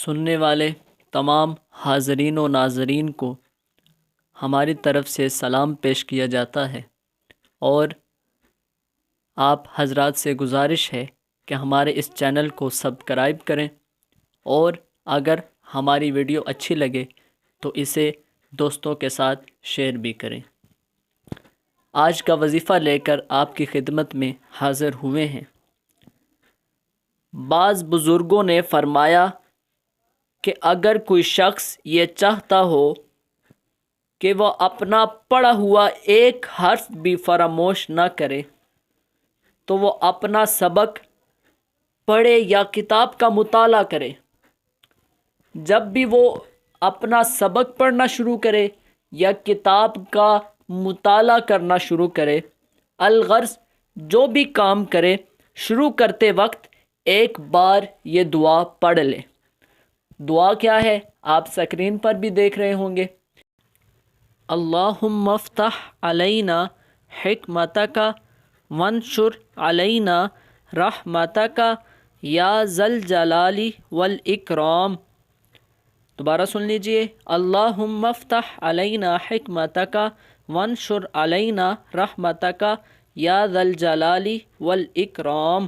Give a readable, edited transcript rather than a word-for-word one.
سننے والے تمام حاضرین و ناظرین کو ہماری طرف سے سلام پیش کیا جاتا ہے، اور آپ حضرات سے گزارش ہے کہ ہمارے اس چینل کو سبسکرائب کریں، اور اگر ہماری ویڈیو اچھی لگے تو اسے دوستوں کے ساتھ شیئر بھی کریں۔ آج کا وظیفہ لے کر آپ کی خدمت میں حاضر ہوئے ہیں۔ بعض بزرگوں نے فرمایا کہ اگر کوئی شخص یہ چاہتا ہو کہ وہ اپنا پڑھا ہوا ایک حرف بھی فراموش نہ کرے تو وہ اپنا سبق پڑھے یا کتاب کا مطالعہ کرے۔ جب بھی وہ اپنا سبق پڑھنا شروع کرے یا کتاب کا مطالعہ کرنا شروع کرے، الغرض جو بھی کام کرے، شروع کرتے وقت ایک بار یہ دعا پڑھ لے۔ دعا کیا ہے آپ سکرین پر بھی دیکھ رہے ہوں گے۔ اللہم افتح علینا حکمتک وانشر علینا رحمتک یا ذا الجلال والاکرام۔ دوبارہ سن لیجئے، اللہم افتح علینا حکمتک وانشر علینا رحمتک یا ذا الجلال والاکرام۔